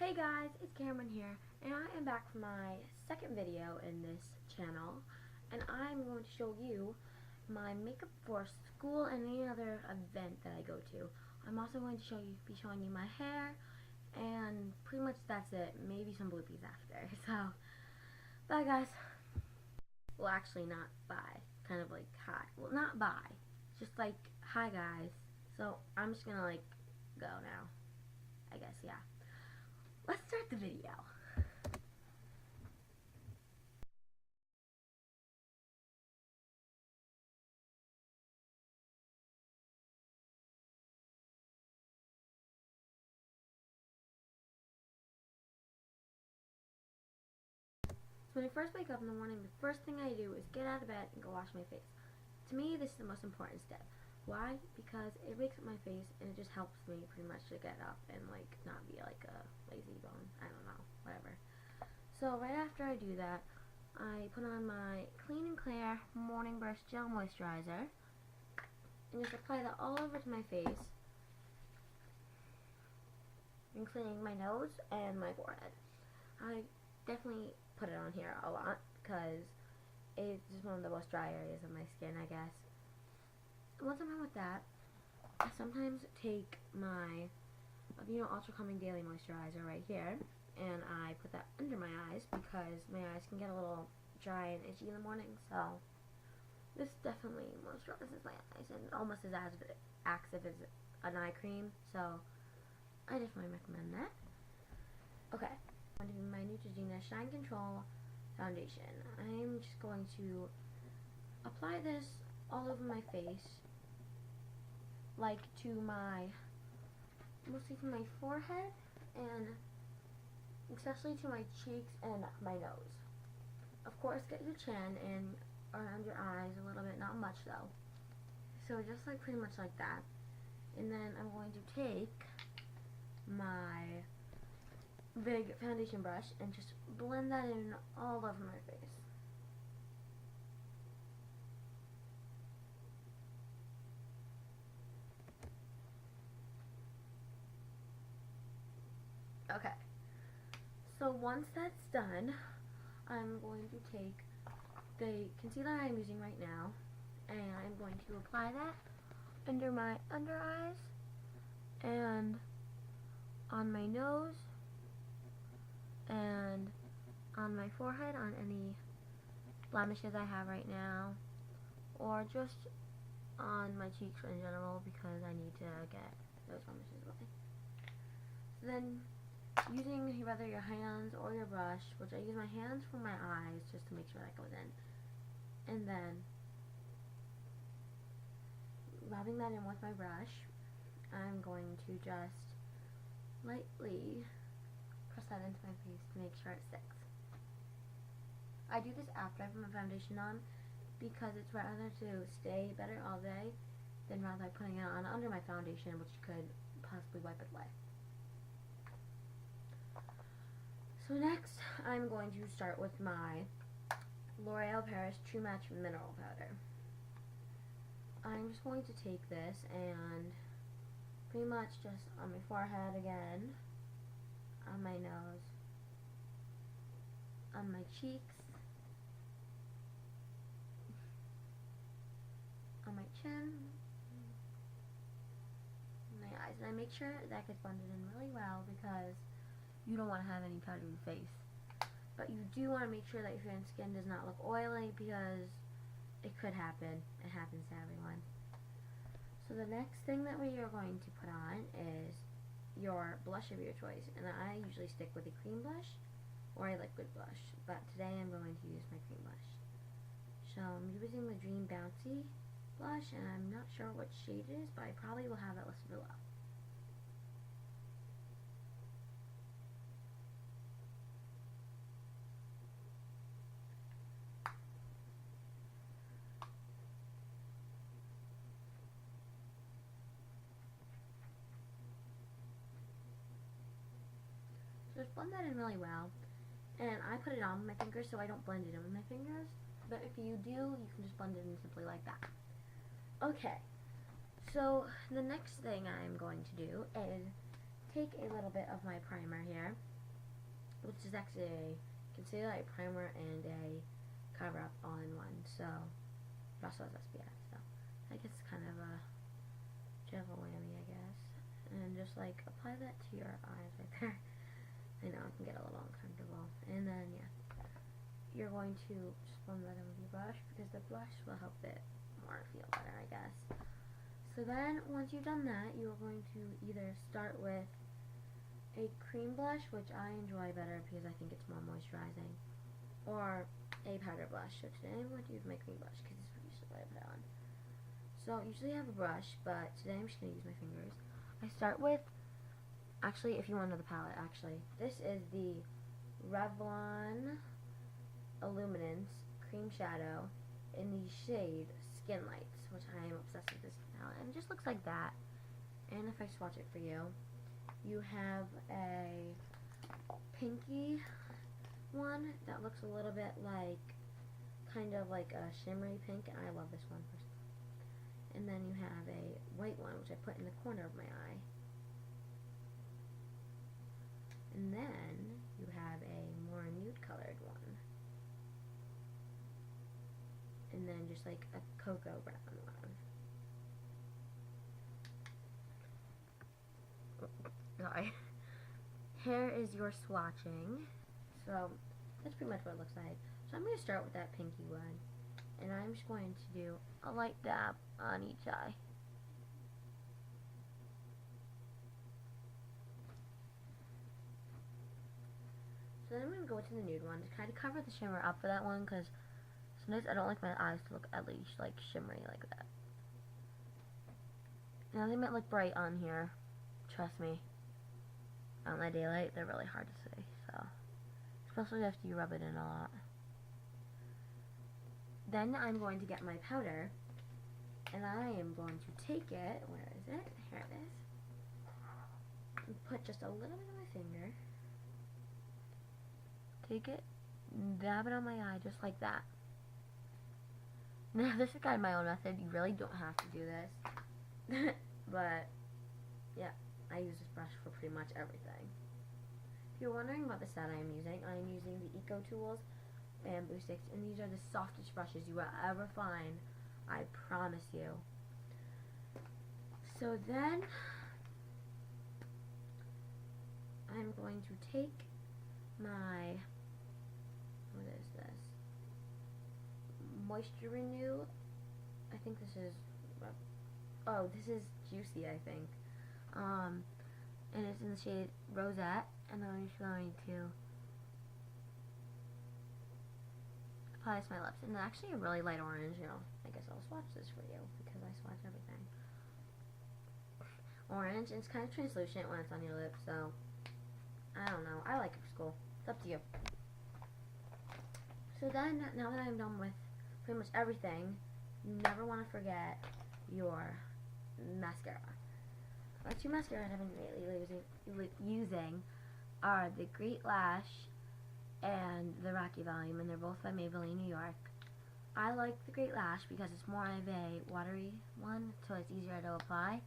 Hey guys, it's Cameron here, and I am back for my second video in this channel, and I'm going to show you my makeup for school and any other event that I go to. I'm also going to be showing you my hair, and pretty much that's it. Maybe some bloopies after. So, bye guys. Well, actually not bye. Kind of like hi. Well, not bye. Just like hi guys. So I'm just gonna like go now. I guess, yeah. Let's start the video. So when I first wake up in the morning, the first thing I do is get out of bed and go wash my face. To me, this is the most important step. Why? Because it wakes up my face and it just helps me pretty much to get up and like not be like a lazy bone. I don't know, whatever. So right after I do that, I put on my Clean and Clear Morning Brush Gel Moisturizer and just apply that all over to my face, including my nose and my forehead. I definitely put it on here a lot because it's just one of the most dry areas of my skin, I guess. Once I'm done with that, I sometimes take my Ultra Calming Daily Moisturizer right here, and I put that under my eyes because my eyes can get a little dry and itchy in the morning, so this definitely moisturizes my eyes and almost as active as an eye cream, so I definitely recommend that. Okay, I'm going to do my Neutrogena Shine Control Foundation. I'm just going to apply this all over my face, like mostly to my forehead and especially to my cheeks and my nose. Of course, get your chin and around your eyes a little bit, not much though. So just like pretty much like that. And then I'm going to take my big foundation brush and just blend that in all over my face. Okay, so once that's done, I'm going to take the concealer I'm using right now and I'm going to apply that under my under eyes and on my nose and on my forehead, on any blemishes I have right now, or just on my cheeks in general because I need to get those blemishes away. So then, using whether your hands or your brush, which I use my hands for my eyes just to make sure that goes in, and then rubbing that in with my brush, I'm going to just lightly press that into my face to make sure it sticks. I do this after I put my foundation on because it's rather to stay better all day than rather putting it on under my foundation, which could possibly wipe it away. So next, I'm going to start with my L'Oreal Paris True Match Mineral Powder. I'm just going to take this and pretty much just on my forehead again, on my nose, on my cheeks, on my chin, my eyes. And I make sure that gets blended in really well because you don't want to have any powdery face. But you do want to make sure that your skin does not look oily because it could happen. It happens to everyone. So the next thing that we are going to put on is your blush of your choice. And I usually stick with a cream blush or a liquid blush. But today I'm going to use my cream blush. So I'm using the Dream Bouncy blush, and I'm not sure what shade it is, but I probably will have it listed below. So just blend that in really well, and I put it on my fingers so I don't blend it in with my fingers, but if you do, you can just blend it in simply like that. Okay, so the next thing I'm going to do is take a little bit of my primer here, which is actually a concealer, a primer, and a cover up all in one. So it also has SPF. So I guess it's kind of a double whammy, I guess. And just like apply that to your eyes right there. I know it can get a little uncomfortable. And then yeah, you're going to just blend that in with your brush because the brush will help it more feel better, I guess. So then once you've done that, you're going to either start with a cream blush, which I enjoy better because I think it's more moisturizing, or a powder blush. So today I'm going to use my cream blush because it's usually what I put on. So I usually have a brush, but today I'm just going to use my fingers. I start with, actually, if you want to know the palette, actually, this is the Revlon Illuminance Cream Shadow in the shade Skin Lights, which I am obsessed with this palette, and it just looks like that. And if I swatch it for you, you have a pinky one that looks a little bit like, kind of like a shimmery pink, and I love this one personally. And then you have a white one, which I put in the corner of my eye. And then you have a more nude colored one. And then just like a cocoa brown one. Sorry. Here is your swatching. So that's pretty much what it looks like. So I'm going to start with that pinky one. And I'm just going to do a light dab on each eye. So then I'm going to go to the nude one to kind of cover the shimmer up for that one, because sometimes I don't like my eyes to look at least like shimmery like that. Now they might look bright on here, trust me. Out in the daylight, they're really hard to see, so especially after you rub it in a lot. Then I'm going to get my powder, and I am going to take it, where is it? Here it is. And put just a little bit on my finger. Take it, dab it on my eye just like that. Now this is kind of my own method, you really don't have to do this. But, yeah, I use this brush for pretty much everything. If you're wondering about the set I'm using the Eco Tools bamboo sticks, and these are the softest brushes you will ever find, I promise you. So then I'm going to take my, what is this, Moisture Renew, I think this is, oh, this is Juicy, I think, and it's in the shade Rosette, and I'm just going to apply this to my lips, and actually a really light orange, you know, I guess I'll swatch this for you, because I swatch everything. Orange, and it's kind of translucent when it's on your lips, so, I don't know, I like it for school, it's up to you. So then, now that I'm done with pretty much everything, you never want to forget your mascara. The two mascaras I've been lately using are the Great Lash and the Rocky Volume, and they're both by Maybelline New York. I like the Great Lash because it's more of a watery one, so it's easier to apply,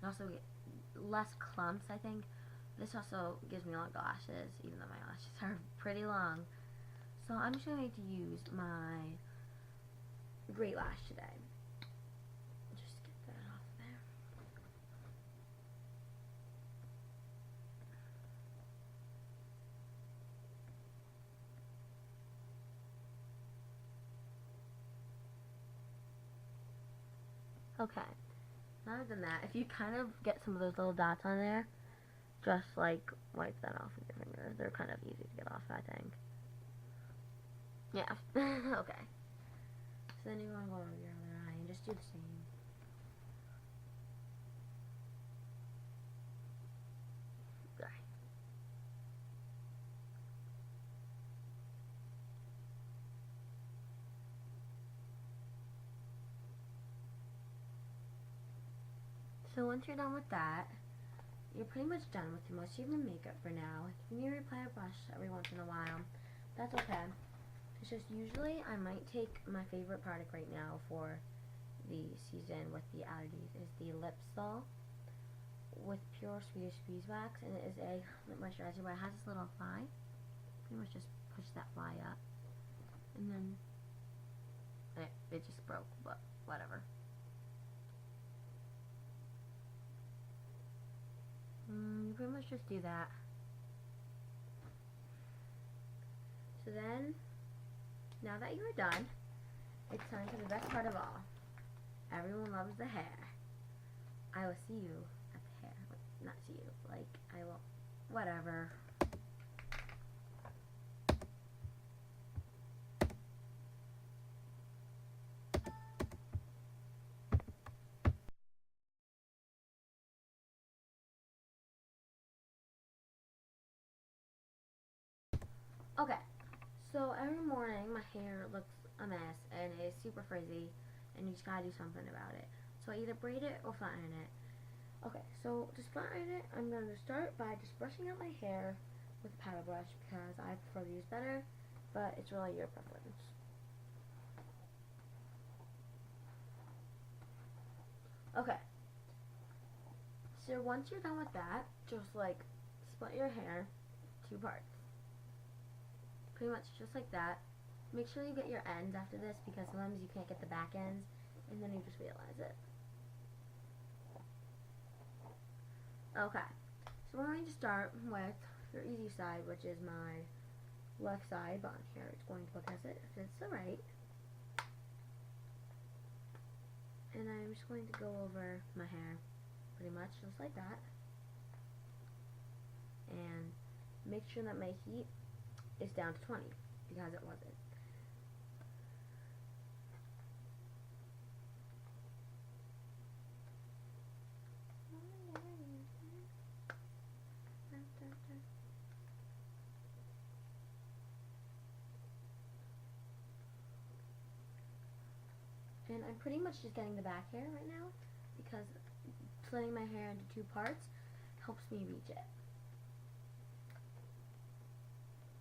and also get less clumps, I think. This also gives me long lashes, even though my lashes are pretty long. So I'm just going to use my Great Lash today. Just get that off there. Okay, now I've done that, if you kind of get some of those little dots on there, just like wipe that off with your finger. They're kind of easy to get off, I think. Yeah. Okay. So then you want to go over your other eye and just do the same. Sorry. So once you're done with that, you're pretty much done with most of your makeup for now. If you need to reapply a brush every once in a while, that's okay. It's just usually I might take my favorite product right now for the season with the allergies is the Lip Sol with pure Swedish beeswax, and it is a lip moisturizer, but it has this little fly. pretty much just push that fly up, and then it just broke, but whatever. You pretty much just do that. So then, now that you're done, it's time for the best part of all. Everyone loves the hair. I will see you at the hair. Not see you, like, I will, whatever. Okay, so every morning my hair looks a mess and it's super frizzy, and you just gotta do something about it. So I either braid it or flatten it. Okay, so to flatten it, I'm going to start by just brushing out my hair with a paddle brush because I prefer to use better, but it's really your preference. Okay, so once you're done with that, just like split your hair 2 parts. Pretty much just like that. Make sure you get your ends after this because sometimes you can't get the back ends and then you just realize it. Okay, so we're going to start with your easy side, which is my left side, but on here it's going to look as if it's the right. And I'm just going to go over my hair pretty much just like that. And make sure that my heat is down to 20 because it wasn't. And I'm pretty much just getting the back hair right now because splitting my hair into 2 parts helps me reach it.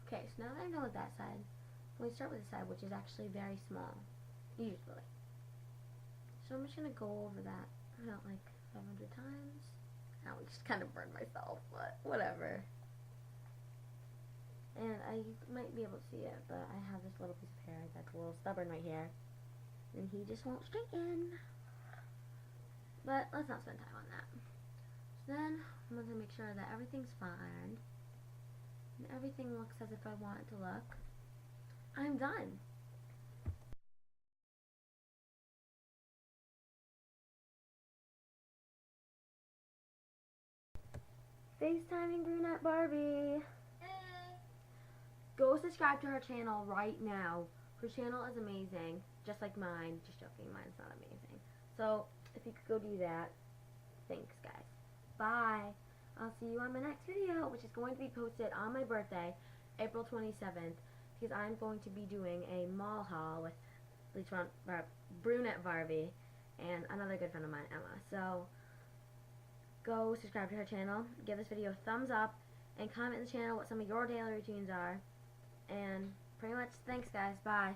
Okay, so now that I'm done with that side, I'm going to start with the side which is actually very small, usually. So I'm just going to go over that about like 500 times. Ow, I just kind of burned myself, but whatever. And I might be able to see it, but I have this little piece of hair that's a little stubborn right here. And he just won't straighten. But let's not spend time on that. So then I'm going to make sure that everything's fine. And everything looks as if I want it to look. I'm done. FaceTiming Brunette Barbie. Go subscribe to her channel right now. Her channel is amazing, just like mine. Just joking, mine's not amazing. So, if you could go do that, thanks guys. Bye. I'll see you on my next video, which is going to be posted on my birthday, April 27th, because I'm going to be doing a mall haul with Brunette Barbie and another good friend of mine, Emma. So, go subscribe to her channel, give this video a thumbs up, and comment in the channel what some of your daily routines are. And pretty much, thanks guys, bye.